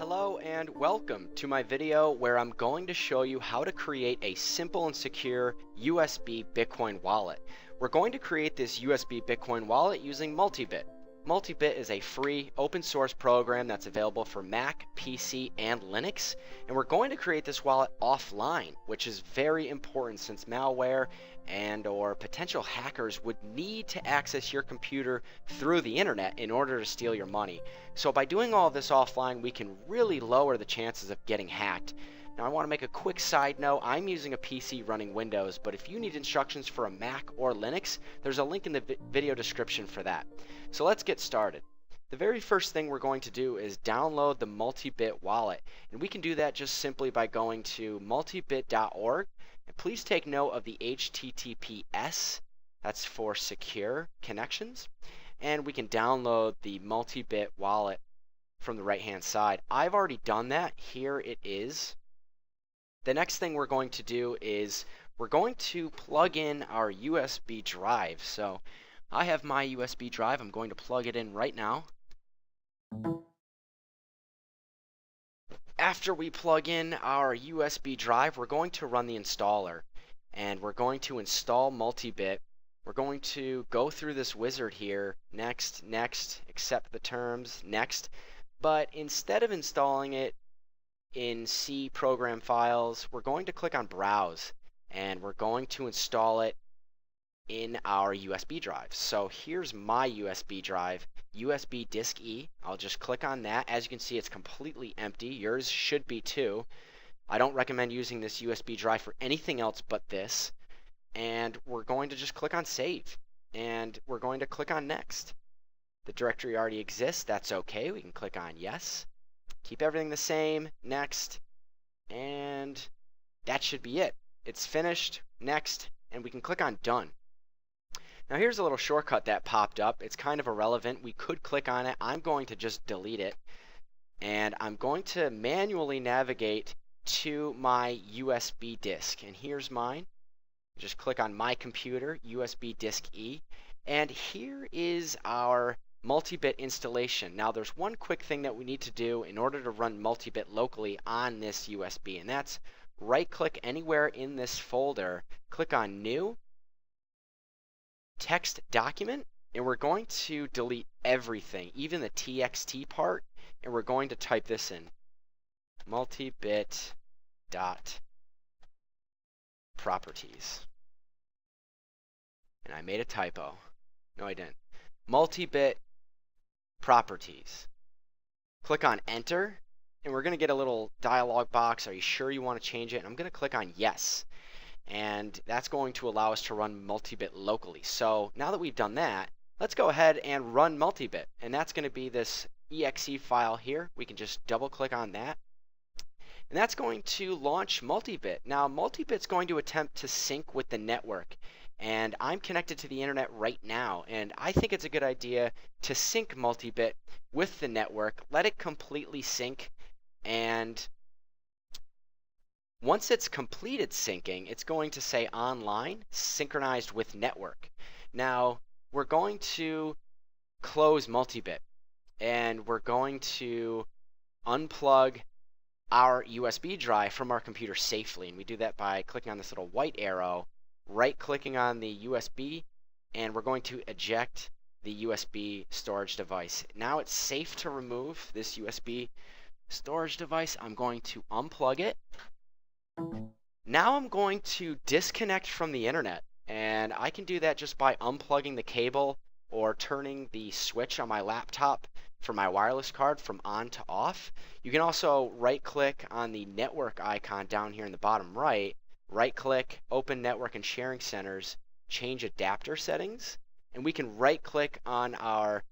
Hello and welcome to my video where I'm going to show you how to create a simple and secure USB Bitcoin wallet. We're going to create this USB Bitcoin wallet using Multibit. Multibit is a free open source program that's available for Mac, PC, and Linux, and we're going to create this wallet offline, which is very important since malware or potential hackers would need to access your computer through the internet in order to steal your money. So by doing all of this offline, we can really lower the chances of getting hacked. Now I want to make a quick side note. I'm using a PC running Windows, but if you need instructions for a Mac or Linux, there's a link in the video description for that. So let's get started. The very first thing we're going to do is download the Multibit wallet, and we can do that just simply by going to multibit.org. And please take note of the HTTPS, that's for secure connections, and we can download the Multibit wallet from the right hand side. I've already done that. Here it is. The next thing we're going to do is we're going to plug in our USB drive. So I have my USB drive. I'm going to plug it in right now. After we plug in our USB drive, we're going to run the installer, and we're going to install Multibit. We're going to go through this wizard here, next, accept the terms, next. But instead of installing it in C program files, we're going to click on browse, and we're going to install it in our USB drive. So here's my USB drive, USB disk E. I'll just click on that. As you can see, it's completely empty. Yours should be too. I don't recommend using this USB drive for anything else but this. And we're going to just click on save, and we're going to click on next. The directory already exists. That's okay. We can click on yes. Keep everything the same, next, and that should be it. It's finished, next, and we can click on done. Now here's a little shortcut that popped up. It's kind of irrelevant. We could click on it. I'm going to just delete it, and I'm going to manually navigate to my USB disk, and here's mine. Just click on my computer, USB disk E, and here is our Multibit installation. Now there's one quick thing that we need to do in order to run Multibit locally on this USB, and that's right click anywhere in this folder, click on new, text document, and we're going to delete everything, even the TXT part, and we're going to type this in, multibit dot properties. And I made a typo. No, I didn't. Multibit properties. Click on enter, and we're going to get a little dialog box. Are you sure you want to change it? And I'm going to click on yes. And that's going to allow us to run Multibit locally. So now that we've done that, let's go ahead and run Multibit. And that's going to be this exe file here. We can just double click on that. And that's going to launch Multibit. Now Multibit's going to attempt to sync with the network. And I'm connected to the internet right now. And I think it's a good idea to sync Multibit with the network. Let it completely sync, and once it's completed syncing, it's going to say online, synchronized with network. Now, we're going to close Multibit, and we're going to unplug our USB drive from our computer safely. And we do that by clicking on this little white arrow, right-clicking on the USB, and we're going to eject the USB storage device. Now it's safe to remove this USB storage device. I'm going to unplug it. Now I'm going to disconnect from the internet, and I can do that just by unplugging the cable or turning the switch on my laptop for my wireless card from on to off. You can also right-click on the network icon down here in the bottom right-click, open network and sharing centers, change adapter settings, and we can right-click on our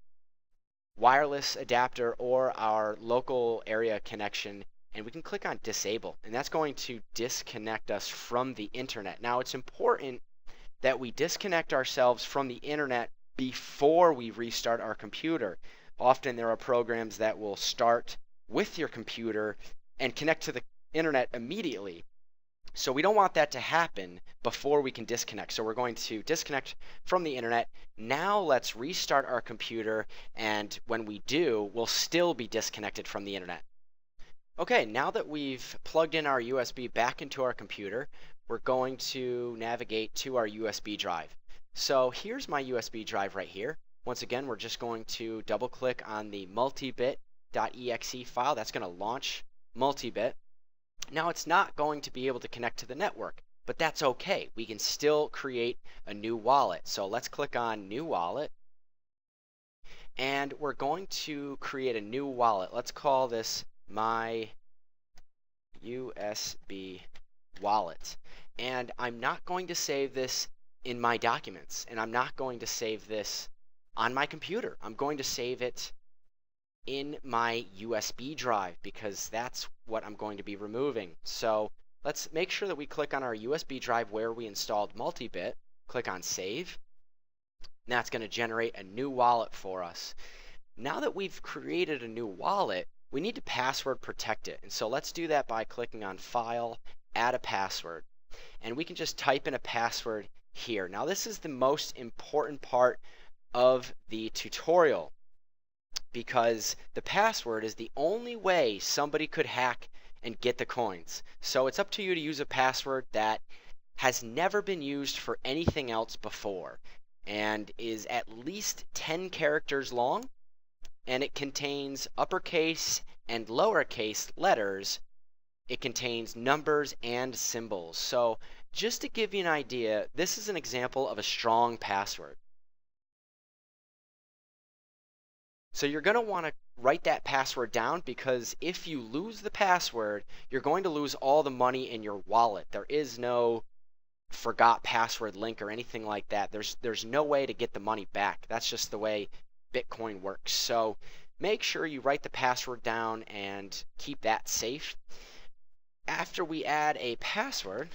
wireless adapter or our local area connection, and we can click on disable, and that's going to disconnect us from the internet. Now it's important that we disconnect ourselves from the internet before we restart our computer. Often there are programs that will start with your computer and connect to the internet immediately. So we don't want that to happen before we can disconnect. So we're going to disconnect from the internet. Now let's restart our computer, and when we do, we'll still be disconnected from the internet. Okay, now that we've plugged in our USB back into our computer, we're going to navigate to our USB drive. So here's my USB drive right here. Once again, we're just going to double click on the multibit.exe file. That's going to launch multibit. Now it's not going to be able to connect to the network, but that's okay. We can still create a new wallet. So let's click on New Wallet. And we're going to create a new wallet. Let's call this my USB wallet. And I'm not going to save this in my documents, and I'm not going to save this on my computer. I'm going to save it in my USB drive because that's what I'm going to be removing. So let's make sure that we click on our USB drive where we installed multibit, click on Save. And that's going to generate a new wallet for us. Now that we've created a new wallet, we need to password protect it. And so let's do that by clicking on File, Add a Password. And we can just type in a password here. Now this is the most important part of the tutorial because the password is the only way somebody could hack and get the coins. So it's up to you to use a password that has never been used for anything else before and is at least 10 characters long, and it contains uppercase and lowercase letters. It contains numbers and symbols. So just to give you an idea, this is an example of a strong password. So you're going to want to write that password down because if you lose the password, you're going to lose all the money in your wallet. There is no forgot password link or anything like that. There's no way to get the money back. That's just the way Bitcoin works. So make sure you write the password down and keep that safe. After we add a password,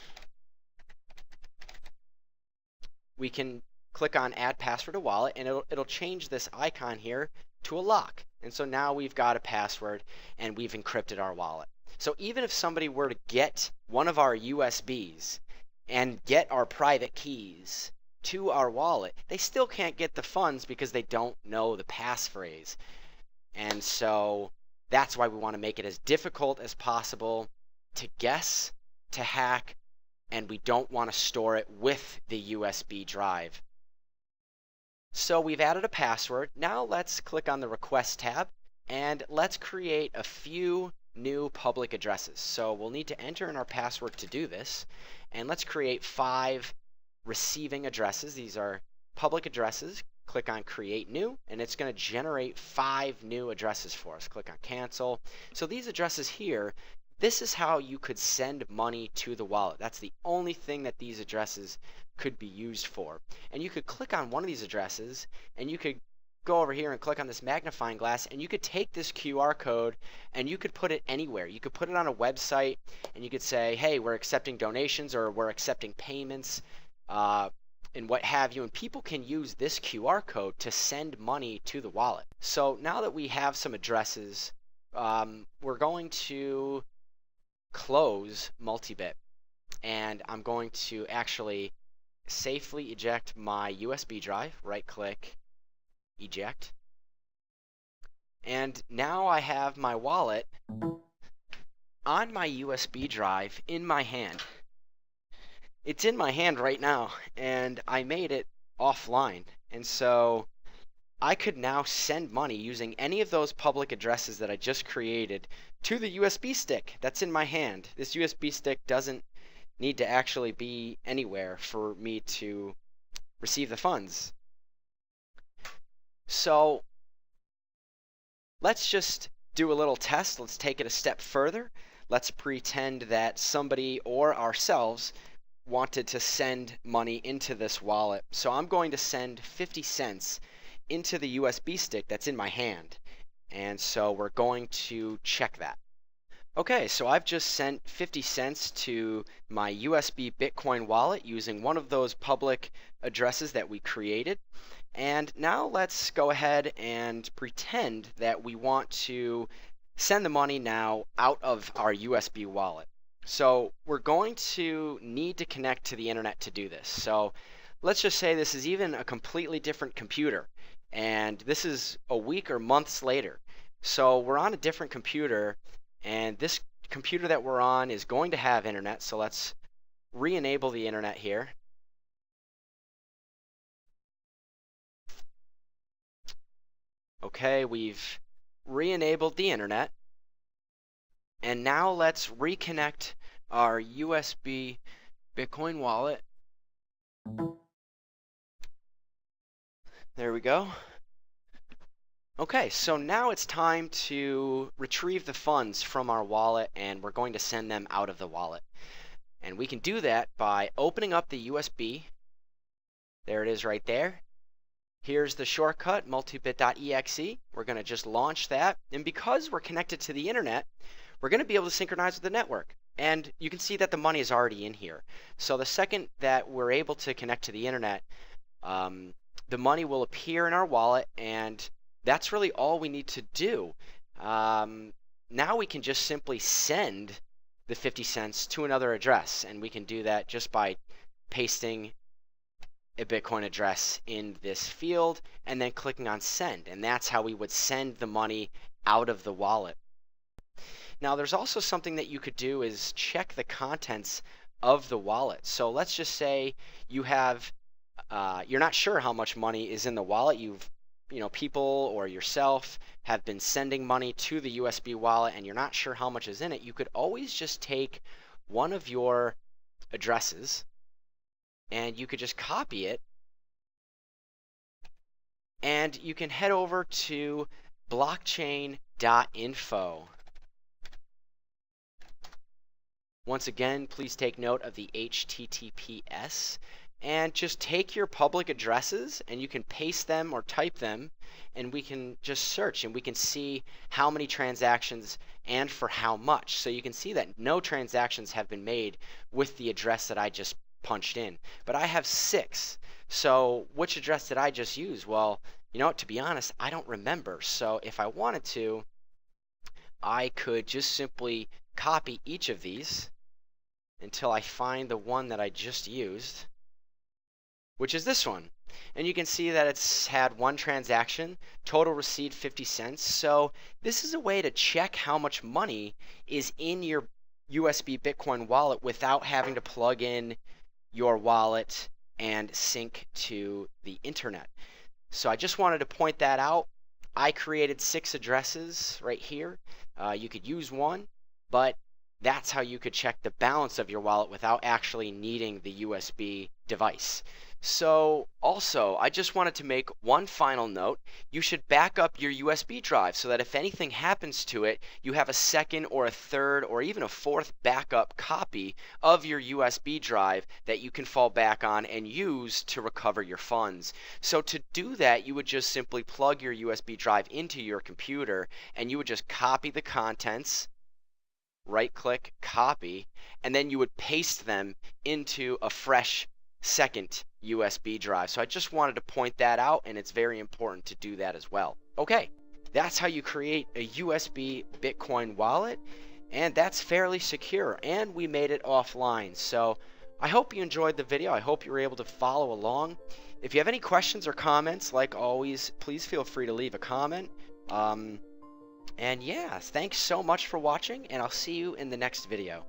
we can click on Add Password to Wallet, and it'll change this icon here to a lock. And so now we've got a password and we've encrypted our wallet. So even if somebody were to get one of our USBs and get our private keys to our wallet, they still can't get the funds because they don't know the passphrase. And so that's why we want to make it as difficult as possible to guess, to hack, and we don't want to store it with the USB drive. So we've added a password. Now let's click on the Request tab and let's create a few new public addresses. So we'll need to enter in our password to do this. And let's create 5 receiving addresses. These are public addresses. Click on Create New, and it's going to generate 5 new addresses for us. Click on Cancel. So these addresses here, this is how you could send money to the wallet. That's the only thing that these addresses could be used for. And you could click on one of these addresses, and you could go over here and click on this magnifying glass, and you could take this QR code and you could put it anywhere. You could put it on a website and you could say, hey, we're accepting donations or we're accepting payments and what have you, and people can use this QR code to send money to the wallet. So now that we have some addresses, we're going to close multibit, and I'm going to actually safely eject my USB drive. Right click, eject, and now I have my wallet on my USB drive in my hand. It's in my hand right now, and I made it offline, and so I could now send money using any of those public addresses that I just created to the USB stick that's in my hand. This USB stick doesn't need to actually be anywhere for me to receive the funds. So let's just do a little test. Let's take it a step further. Let's pretend that somebody or ourselves wanted to send money into this wallet. So I'm going to send 50 cents into the USB stick that's in my hand. And so we're going to check that. Okay, so I've just sent 50 cents to my USB Bitcoin wallet using one of those public addresses that we created. And now let's go ahead and pretend that we want to send the money now out of our USB wallet. So we're going to need to connect to the internet to do this. So let's just say this is even a completely different computer, and this is a week or months later. So we're on a different computer, And this computer that we're on is going to have internet, so let's re-enable the internet here. Okay, we've re-enabled the internet. And now let's reconnect our USB Bitcoin wallet. There we go. Okay, so now it's time to retrieve the funds from our wallet, and we're going to send them out of the wallet. And we can do that by opening up the USB. There it is right there. Here's the shortcut, multibit.exe. We're going to just launch that. And because we're connected to the internet, we're going to be able to synchronize with the network. And you can see that the money is already in here. So the second that we're able to connect to the internet, the money will appear in our wallet, and that's really all we need to do. Now we can just simply send the 50 cents to another address, and we can do that just by pasting a Bitcoin address in this field and then clicking on send, and that's how we would send the money out of the wallet. Now there's also something that you could do is check the contents of the wallet. So let's just say you have you're not sure how much money is in the wallet. People or yourself have been sending money to the USB wallet and you're not sure how much is in it. You could always just take one of your addresses and you could just copy it, and you can head over to blockchain.info. Once again, please take note of the HTTPS, and just take your public addresses and you can paste them or type them, and we can just search and we can see how many transactions and for how much. So you can see that no transactions have been made with the address that I just punched in, but I have 6. So which address did I just use? Well, you know what, to be honest, I don't remember. So if I wanted to, I could just simply copy each of these until I find the one that I just used, which is this one. And you can see that it's had 1 transaction, total received 50 cents. So this is a way to check how much money is in your USB Bitcoin wallet without having to plug in your wallet and sync to the internet. So I just wanted to point that out. I created 6 addresses right here. You could use one, but that's how you could check the balance of your wallet without actually needing the USB device. So also, I just wanted to make one final note. You should back up your USB drive so that if anything happens to it, you have a second or a third or even a fourth backup copy of your USB drive that you can fall back on and use to recover your funds. So to do that, you would just simply plug your USB drive into your computer and you would just copy the contents, right-click, copy, and then you would paste them into a fresh second USB drive. So I just wanted to point that out, and it's very important to do that as well. Okay, that's how you create a USB Bitcoin wallet, and that's fairly secure, and we made it offline. So I hope you enjoyed the video. I hope you were able to follow along. If you have any questions or comments, like always, please feel free to leave a comment. And yeah, thanks so much for watching, and I'll see you in the next video.